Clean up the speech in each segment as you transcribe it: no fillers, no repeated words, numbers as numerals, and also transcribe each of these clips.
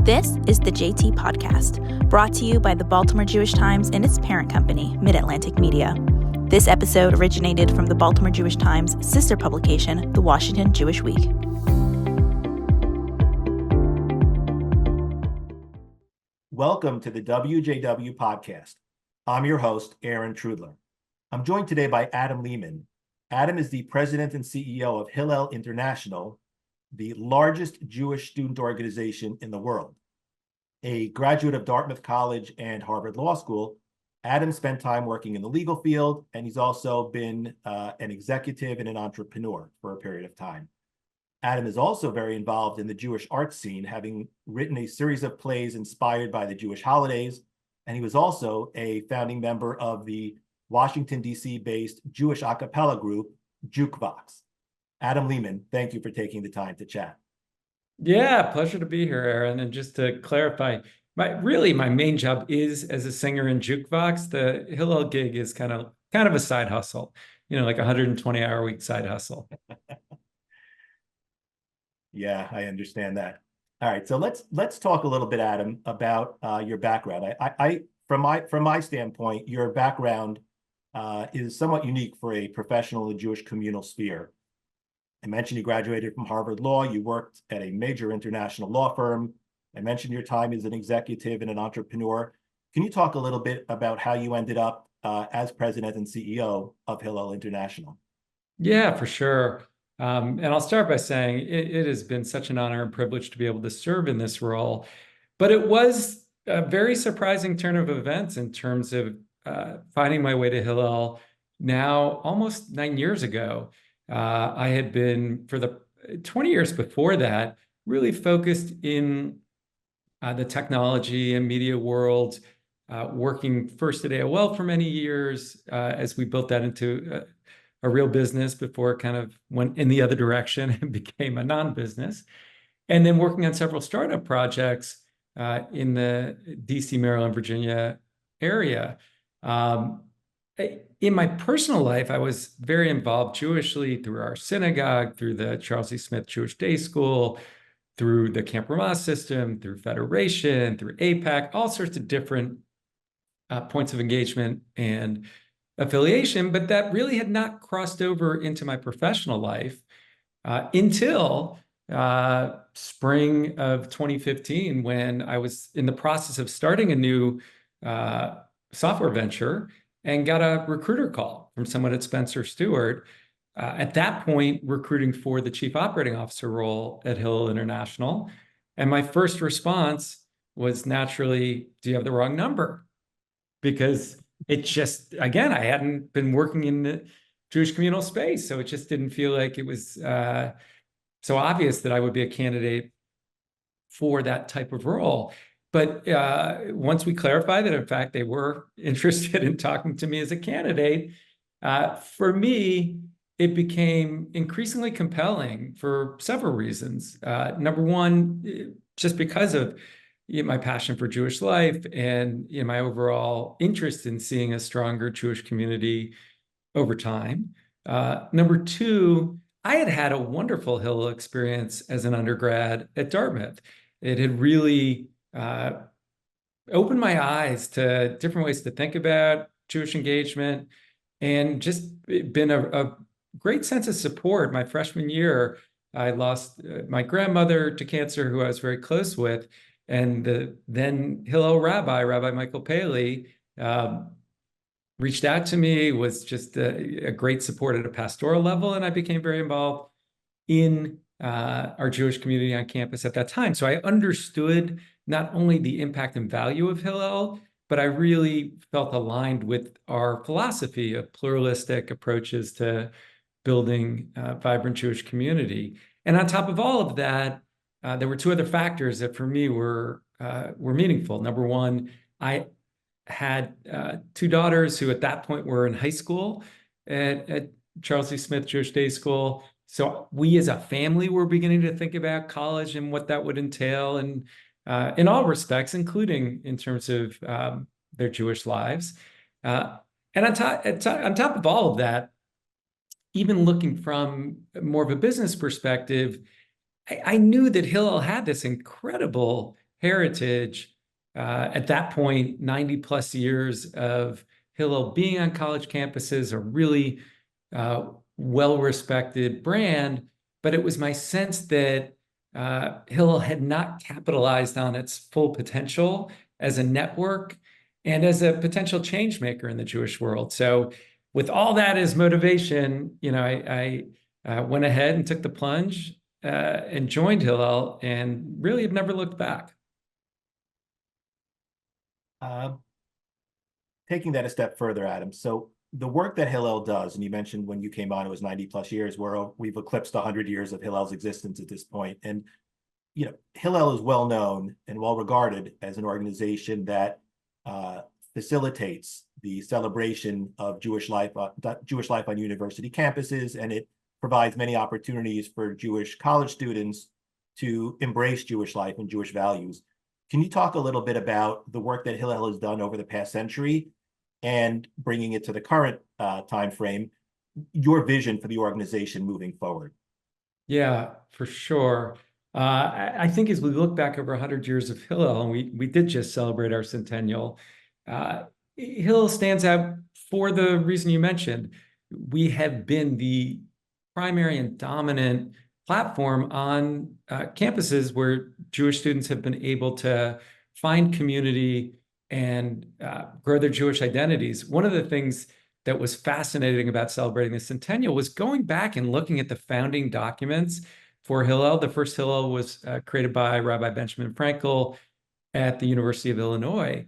This is the JT Podcast, brought to you by the Baltimore Jewish Times and its parent company, Mid-Atlantic Media. This episode originated from the Baltimore Jewish Times' sister publication, The Washington Jewish Week. Welcome to the WJW Podcast. I'm your host, Aaron Trudler. I'm joined today by Adam Lehman. Adam is the president and CEO of Hillel International, the largest Jewish student organization in the world. A graduate of Dartmouth College and Harvard Law School, Adam spent time working in the legal field, and he's also been an executive and an entrepreneur for a period of time. Adam is also very involved in the Jewish art scene, having written a series of plays inspired by the Jewish holidays, and he was also a founding member of the Washington, D.C.-based Jewish a cappella group, Jukebox. Adam Lehman, thank you for taking the time to chat. Yeah, pleasure to be here, Aaron. And just to clarify, my main job is as a singer in Jukebox. The Hillel gig is kind of a side hustle, like 120-hour-a-week side hustle. Yeah, I understand that. All right, so let's talk a little bit, Adam, about your background. From my standpoint, your background is somewhat unique for a professional in the Jewish communal sphere. I mentioned you graduated from Harvard Law. You worked at a major international law firm. I mentioned your time as an executive and an entrepreneur. Can you talk a little bit about how you ended up as president and CEO of Hillel International? Yeah, for sure. And I'll start by saying it has been such an honor and privilege to be able to serve in this role. But it was a very surprising turn of events in terms of finding my way to Hillel now almost 9 years ago. I had been, for the 20 years before that, really focused in the technology and media world, working first at AOL for many years as we built that into a real business before it kind of went in the other direction and became a non-business. And then working on several startup projects in the DC, Maryland, Virginia area. In my personal life, I was very involved Jewishly through our synagogue, through the Charles E. Smith Jewish Day School, through the Camp Ramah system, through Federation, through APAC, all sorts of different points of engagement and affiliation, but that really had not crossed over into my professional life until spring of 2015, when I was in the process of starting a new software venture and got a recruiter call from someone at Spencer Stewart. At that point, recruiting for the chief operating officer role at Hillel International. And my first response was naturally, do you have the wrong number? Because it just, again, I hadn't been working in the Jewish communal space. So it just didn't feel like it was so obvious that I would be a candidate for that type of role. But once we clarified that, in fact, they were interested in talking to me as a candidate, for me, it became increasingly compelling for several reasons. Number one, just because of my passion for Jewish life and my overall interest in seeing a stronger Jewish community over time. Number two, I had had a wonderful Hillel experience as an undergrad at Dartmouth. It had really opened my eyes to different ways to think about Jewish engagement, and just been a great sense of support. My freshman year, I lost my grandmother to cancer, who I was very close with, and the then Hillel Rabbi Michael Paley, reached out to me, was just a great support at a pastoral level, and I became very involved in our Jewish community on campus at that time. So I understood not only the impact and value of Hillel, but I really felt aligned with our philosophy of pluralistic approaches to building a vibrant Jewish community. And on top of all of that, there were two other factors that for me were meaningful. Number one, I had two daughters who at that point were in high school at Charles E. Smith Jewish Day School. So we as a family were beginning to think about college and what that would entail, and in all respects, including in terms of their Jewish lives. And on top of all of that, even looking from more of a business perspective, I knew that Hillel had this incredible heritage. At that point, 90 plus years of Hillel being on college campuses, a really well-respected brand, but it was my sense that Hillel had not capitalized on its full potential as a network and as a potential change maker in the Jewish world. So with all that as motivation, I went ahead and took the plunge and joined Hillel and really have never looked back. Taking that a step further, Adam. So the work that Hillel does, and you mentioned when you came on, it was 90 plus years, where we've eclipsed 100 years of Hillel's existence at this point. And, Hillel is well known and well regarded as an organization that facilitates the celebration of Jewish life on university campuses, and it provides many opportunities for Jewish college students to embrace Jewish life and Jewish values. Can you talk a little bit about the work that Hillel has done over the past century and bringing it to the current time frame, your vision for the organization moving forward? Yeah, for sure. I think as we look back over 100 years of Hillel, and we did just celebrate our centennial, Hillel stands out for the reason you mentioned. We have been the primary and dominant platform on campuses where Jewish students have been able to find community and grow their Jewish identities. One of the things that was fascinating about celebrating the centennial was going back and looking at the founding documents for Hillel. The first Hillel was created by Rabbi Benjamin Frankel at the University of Illinois.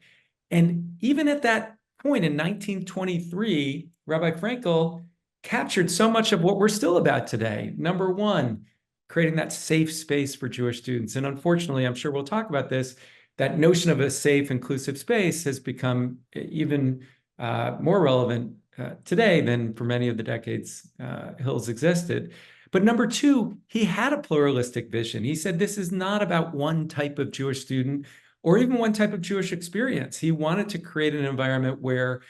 And even at that point in 1923, Rabbi Frankel captured so much of what we're still about today. Number one, creating that safe space for Jewish students. And unfortunately, I'm sure we'll talk about this, that notion of a safe, inclusive space has become even more relevant today than for many of the decades Hillel's existed. But number two, he had a pluralistic vision. He said this is not about one type of Jewish student or even one type of Jewish experience. He wanted to create an environment where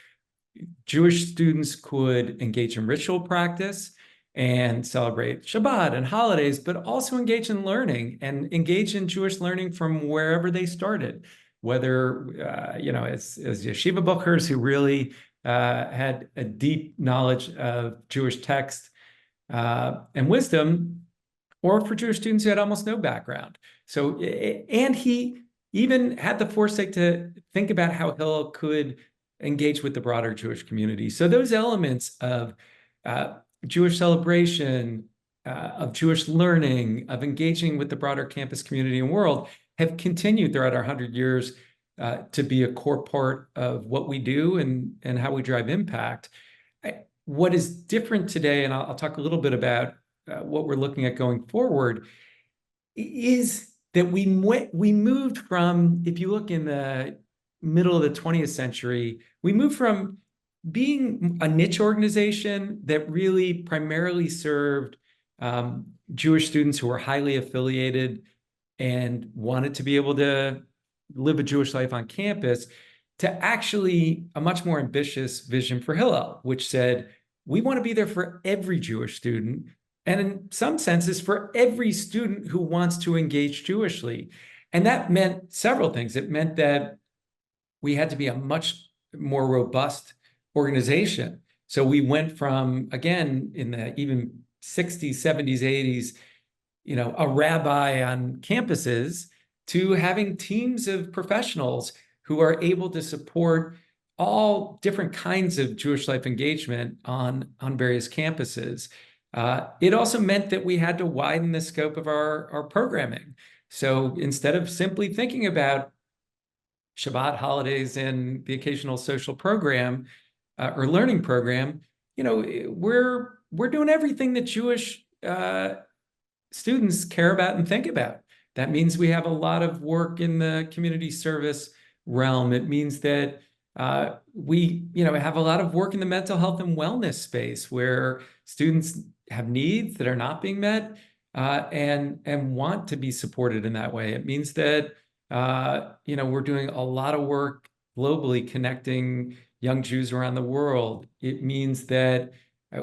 Jewish students could engage in ritual practice and celebrate Shabbat and holidays, but also engage in learning and engage in Jewish learning from wherever they started, whether, as yeshiva bookers who really had a deep knowledge of Jewish text and wisdom, or for Jewish students who had almost no background. So, and he even had the foresight to think about how Hillel could engage with the broader Jewish community. So those elements of Jewish celebration, of Jewish learning, of engaging with the broader campus community and world have continued throughout our 100 years to be a core part of what we do and how we drive impact. What is different today, and I'll talk a little bit about what we're looking at going forward, is that we moved from, if you look in the middle of the 20th century, we moved from being a niche organization that really primarily served Jewish students who were highly affiliated and wanted to be able to live a Jewish life on campus, to actually a much more ambitious vision for Hillel, which said, we want to be there for every Jewish student, and in some senses, for every student who wants to engage Jewishly. And that meant several things. It meant that we had to be a much more robust organization. So we went from, again, in the even 60s, 70s, 80s, a rabbi on campuses to having teams of professionals who are able to support all different kinds of Jewish life engagement on various campuses. It also meant that we had to widen the scope of our programming. So instead of simply thinking about Shabbat, holidays, and the occasional social program or learning program, we're doing everything that Jewish students care about and think about. That means we have a lot of work in the community service realm. It means that we have a lot of work in the mental health and wellness space where students have needs that are not being met and want to be supported in that way. It means that we're doing a lot of work globally connecting young Jews around the world. It means that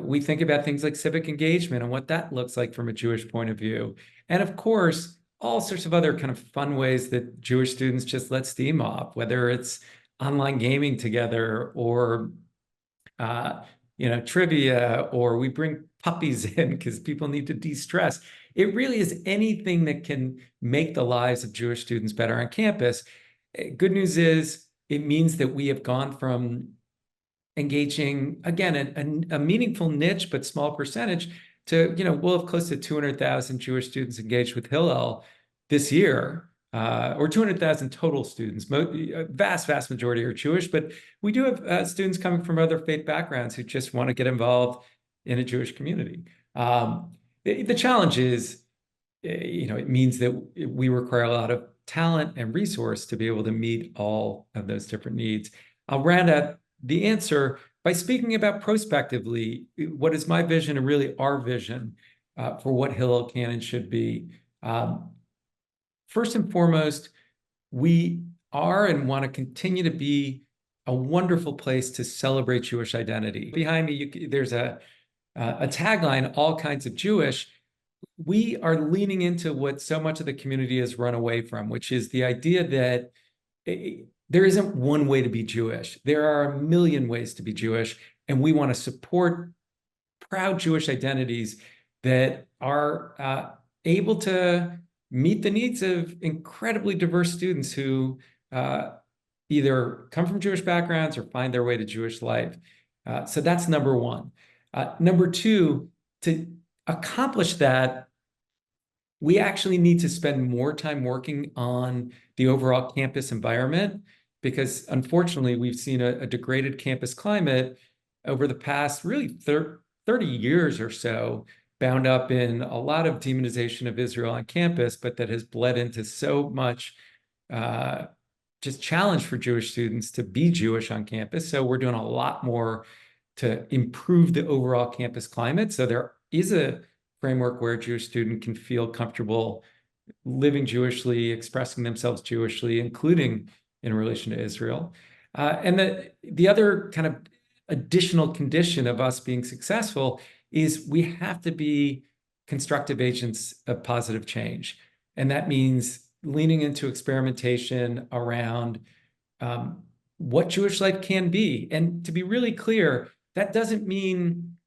we think about things like civic engagement and what that looks like from a Jewish point of view. And of course, all sorts of other kind of fun ways that Jewish students just let steam off, whether it's online gaming together or uh, trivia, or we bring puppies in because people need to de-stress. It really is anything that can make the lives of Jewish students better on campus. Good news is it means that we have gone from engaging, again, a meaningful niche, but small percentage to, we'll have close to 200,000 Jewish students engaged with Hillel this year, or 200,000 total students. Vast majority are Jewish, but we do have students coming from other faith backgrounds who just want to get involved in a Jewish community. The challenge is, it means that we require a lot of talent and resource to be able to meet all of those different needs. I'll round out the answer by speaking about prospectively what is my vision and really our vision for what Hillel can and should be. First and foremost, we are and want to continue to be a wonderful place to celebrate Jewish identity. Behind me, there's a tagline, all kinds of Jewish. We are leaning into what so much of the community has run away from, which is the idea that there isn't one way to be Jewish. There are a million ways to be Jewish, and we want to support proud Jewish identities that are able to meet the needs of incredibly diverse students who either come from Jewish backgrounds or find their way to Jewish life. So that's number one. Number two, to accomplish that, we actually need to spend more time working on the overall campus environment, because unfortunately, we've seen a degraded campus climate over the past really 30 years or so, bound up in a lot of demonization of Israel on campus, but that has bled into so much just challenge for Jewish students to be Jewish on campus. So we're doing a lot more to improve the overall campus climate. So there is a framework where a Jewish student can feel comfortable living Jewishly, expressing themselves Jewishly, including in relation to Israel. And the other kind of additional condition of us being successful is we have to be constructive agents of positive change. And that means leaning into experimentation around what Jewish life can be. And to be really clear, that doesn't mean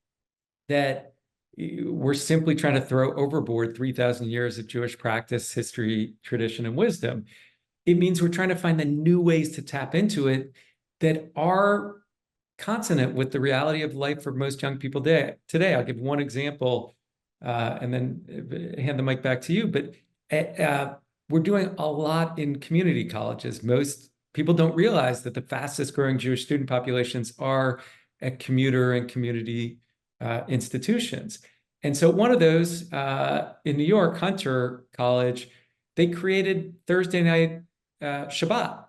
that we're simply trying to throw overboard 3,000 years of Jewish practice, history, tradition, and wisdom. It means we're trying to find the new ways to tap into it that are consonant with the reality of life for most young people today. I'll give one example and then hand the mic back to you. But we're doing a lot in community colleges. Most people don't realize that the fastest growing Jewish student populations are at commuter and community institutions. And so one of those in New York, Hunter College, they created Thursday night Shabbat,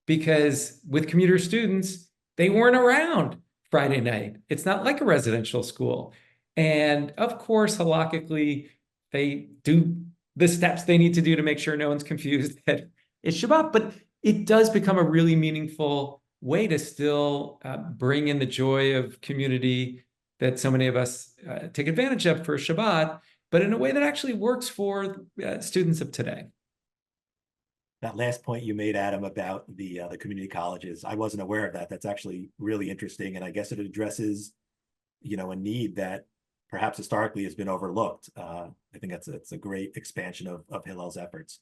because with commuter students, they weren't around Friday night. It's not like a residential school. And of course, halakhically, they do the steps they need to do to make sure no one's confused that it's Shabbat, but it does become a really meaningful way to still bring in the joy of community that so many of us take advantage of for Shabbat, but in a way that actually works for students of today. That last point you made, Adam, about the community colleges, I wasn't aware of that. That's actually really interesting, and I guess it addresses, a need that perhaps historically has been overlooked. I think it's a great expansion of Hillel's efforts.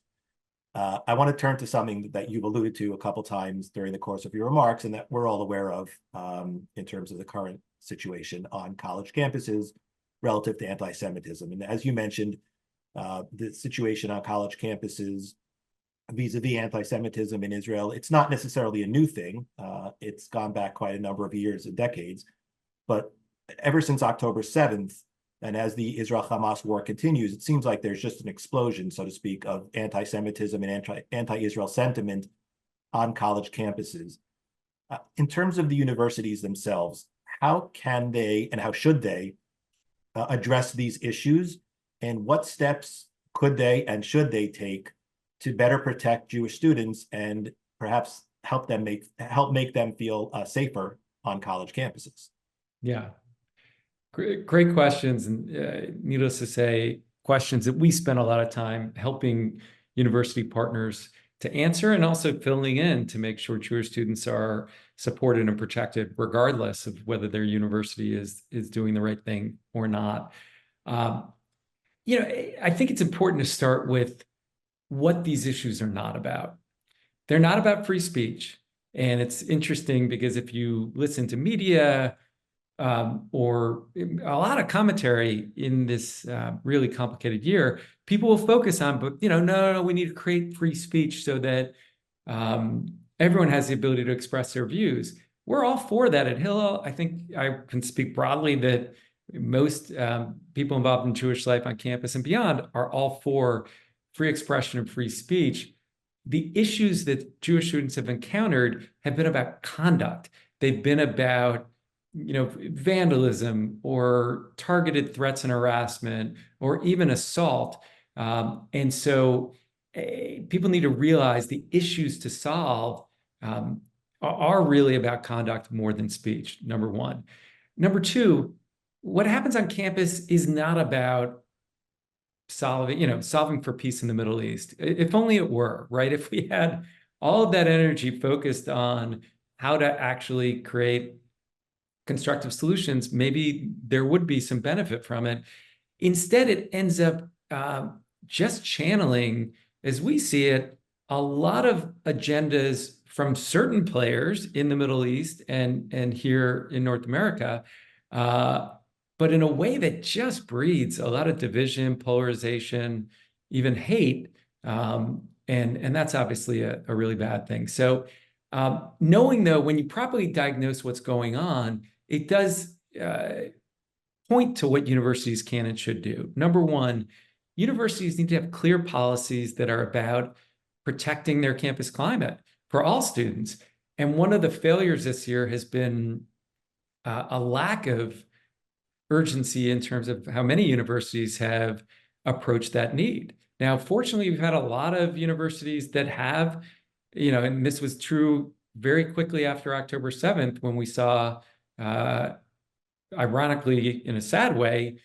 I want to turn to something that you've alluded to a couple times during the course of your remarks, and that we're all aware of in terms of the current situation on college campuses relative to anti-Semitism. And as you mentioned, the situation on college campuses vis-a-vis anti-Semitism in Israel, it's not necessarily a new thing. It's gone back quite a number of years and decades. But ever since October 7th, and as the Israel-Hamas war continues, it seems like there's just an explosion, so to speak, of anti-Semitism and anti-Israel sentiment on college campuses. In terms of the universities themselves, how can they and how should they address these issues? And what steps could they and should they take to better protect Jewish students and perhaps help make them feel safer on college campuses? Yeah, great questions. And needless to say, questions that we spend a lot of time helping university partners to answer, and also filling in to make sure Jewish students are supported and protected, regardless of whether their university is doing the right thing or not. I think it's important to start with what these issues are not about. They're not about free speech. And it's interesting because if you listen to media or a lot of commentary in this really complicated year, people will focus on, but no, we need to create free speech so that everyone has the ability to express their views. We're all for that at Hillel. I think I can speak broadly that most people involved in Jewish life on campus and beyond are all for free expression and free speech. The issues that Jewish students have encountered have been about conduct. They've been about vandalism or targeted threats and harassment or even assault. And so people need to realize the issues to solve are really about conduct more than speech, number one. Number two, what happens on campus is not about solving for peace in the Middle East. If only it were, right? If we had all of that energy focused on how to actually create constructive solutions, maybe there would be some benefit from it. Instead, it ends up just channeling, as we see it, a lot of agendas from certain players in the Middle East and here in North America, but in a way that just breeds a lot of division, polarization, even hate. And that's obviously a really bad thing. So knowing, though, when you properly diagnose what's going on, it does point to what universities can and should do. Number one, universities need to have clear policies that are about protecting their campus climate for all students. And one of the failures this year has been a lack of urgency in terms of how many universities have approached that need. Now, fortunately, we've had a lot of universities that have, and this was true very quickly after October 7th, when we saw, ironically, in a sad way,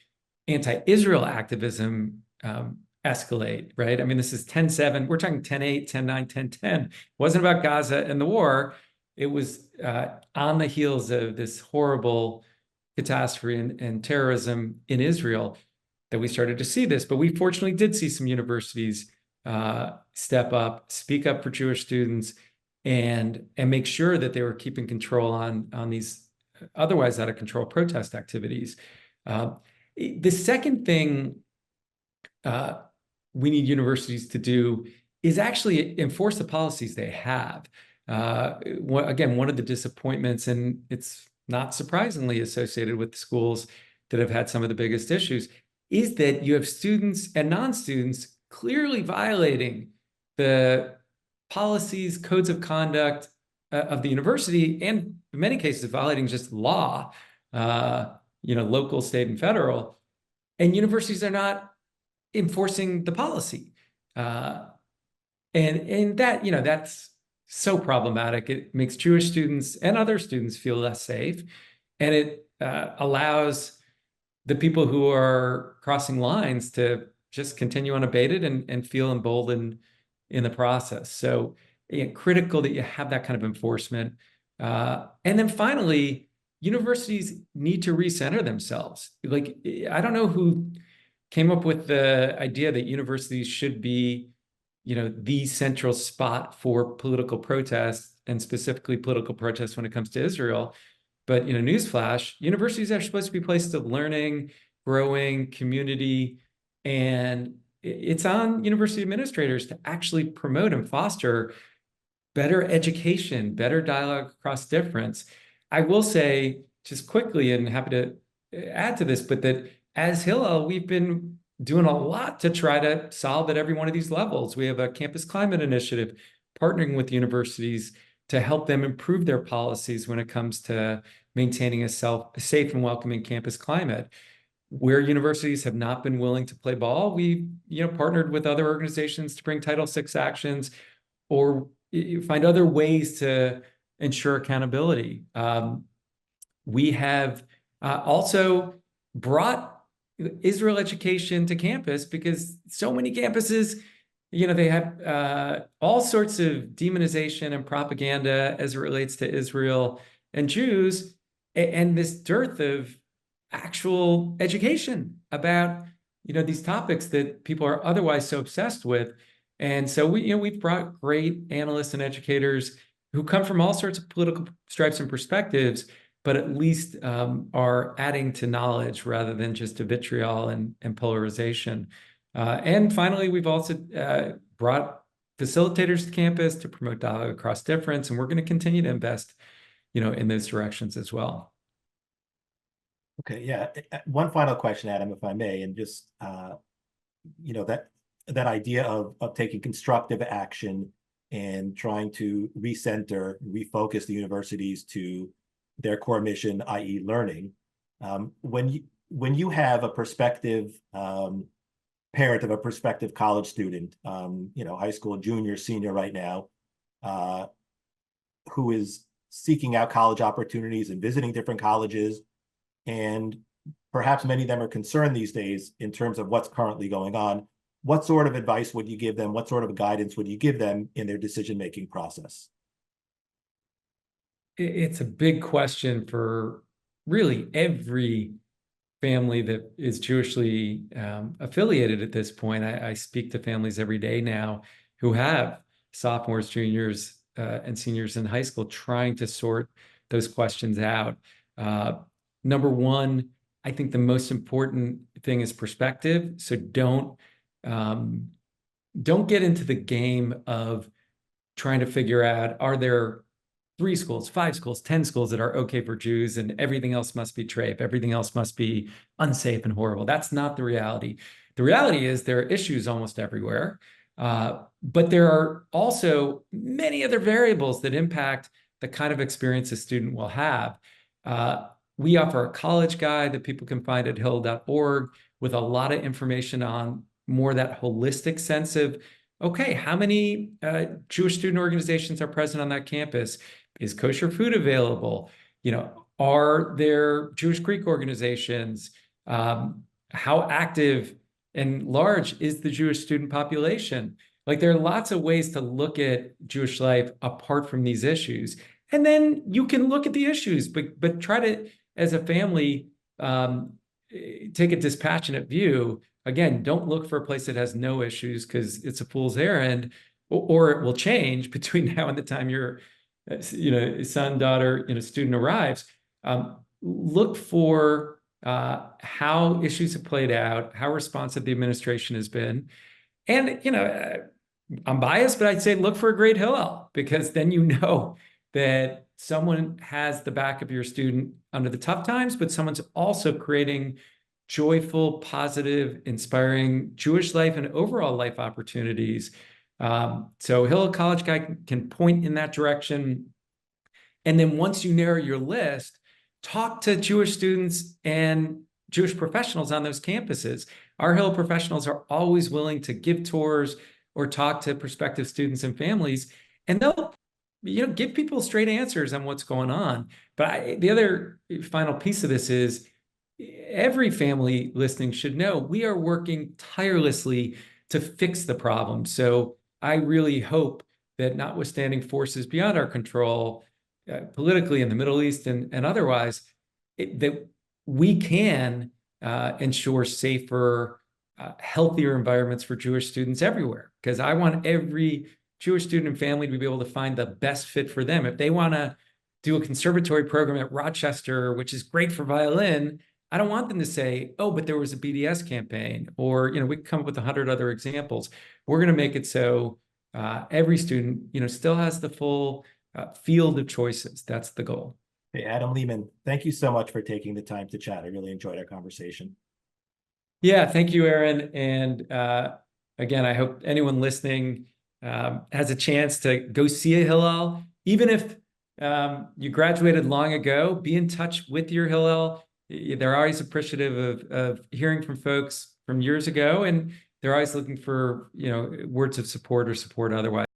anti-Israel activism escalate, right? I mean, this is 10/7. We're talking 10/8, 10/9, 10/10. It wasn't about Gaza and the war. It was on the heels of this horrible catastrophe and terrorism in Israel that we started to see this. But we fortunately did see some universities step up, speak up for Jewish students, and make sure that they were keeping control on these otherwise out of control protest activities. The second thing we need universities to do is actually enforce the policies they have. Again, one of the disappointments, and it's not surprisingly associated with the schools that have had some of the biggest issues, is that you have students and non-students clearly violating the policies, codes of conduct of the university, and in many cases violating just law, local, state, and federal. And universities are not enforcing the policy. And that, that's so problematic. It makes Jewish students and other students feel less safe. And it allows the people who are crossing lines to just continue unabated and feel emboldened in the process. So critical that you have that kind of enforcement. And then finally, universities need to recenter themselves. Like, I don't know who came up with the idea that universities should be, the central spot for political protest, and specifically political protest when it comes to Israel. But, newsflash, universities are supposed to be places of learning, growing, community, and it's on university administrators to actually promote and foster better education, better dialogue across difference. I will say just quickly, and happy to add to this, but that as Hillel, we've been doing a lot to try to solve at every one of these levels. We have a campus climate initiative partnering with universities to help them improve their policies when it comes to maintaining a safe and welcoming campus climate. Where universities have not been willing to play ball, we partnered with other organizations to bring Title VI actions or find other ways to ensure accountability. We have also brought Israel education to campus, because so many campuses, they have all sorts of demonization and propaganda as it relates to Israel and Jews, and this dearth of actual education about these topics that people are otherwise so obsessed with. And so we've brought great analysts and educators who come from all sorts of political stripes and perspectives, but at least are adding to knowledge rather than just to vitriol and polarization. And finally, we've also brought facilitators to campus to promote dialogue across difference, and we're going to continue to invest, in those directions as well. Okay, yeah. One final question, Adam, if I may, and just that idea of taking constructive action and trying to recenter, refocus the universities to their core mission, i.e., learning. When you have a prospective parent of a prospective college student, high school junior, senior right now, who is seeking out college opportunities and visiting different colleges, and perhaps many of them are concerned these days in terms of what's currently going on, what sort of advice would you give them? What sort of guidance would you give them in their decision-making process? It's a big question for really every family that is Jewishly affiliated at this point. I speak to families every day now who have sophomores, juniors, and seniors in high school trying to sort those questions out. Number one, I think the most important thing is perspective. So don't get into the game of trying to figure out, are there 3 schools, 5 schools, 10 schools that are okay for Jews, and everything else must be treif, everything else must be unsafe and horrible. That's not the reality. The reality is there are issues almost everywhere, but there are also many other variables that impact the kind of experience a student will have. We offer a college guide that people can find at hillel.org with a lot of information on more that holistic sense of, okay, how many Jewish student organizations are present on that campus? Is kosher food available? Are there Jewish Greek organizations? How active and large is the Jewish student population? Like, there are lots of ways to look at Jewish life apart from these issues. And then you can look at the issues, but try to, as a family, take a dispassionate view. Again, don't look for a place that has no issues, because it's a fool's errand, or it will change between now and the time your son, daughter, student arrives. Look for how issues have played out, how responsive the administration has been. And, I'm biased, but I'd say look for a great Hillel, because then that someone has the back of your student under the tough times, but someone's also creating joyful, positive, inspiring Jewish life and overall life opportunities. So Hillel College Guide can point in that direction. And then once you narrow your list, talk to Jewish students and Jewish professionals on those campuses. Our Hillel professionals are always willing to give tours or talk to prospective students and families, and they'll give people straight answers on what's going on. But the other final piece of this is, every family listening should know we are working tirelessly to fix the problem. So I really hope that, notwithstanding forces beyond our control, politically in the Middle East and otherwise, that we can ensure safer, healthier environments for Jewish students everywhere. Because I want every Jewish student and family to be able to find the best fit for them. If they want to do a conservatory program at Rochester, which is great for violin, I don't want them to say, oh, but there was a BDS campaign, or, we can come up with 100 other examples. We're going to make it so every student, still has the full field of choices. That's the goal. Hey, Adam Lehman, thank you so much for taking the time to chat. I really enjoyed our conversation. Yeah, thank you, Aaron. And again, I hope anyone listening has a chance to go see a Hillel. Even if you graduated long ago, be in touch with your Hillel. They're always appreciative of hearing from folks from years ago, and they're always looking for words of support or support otherwise.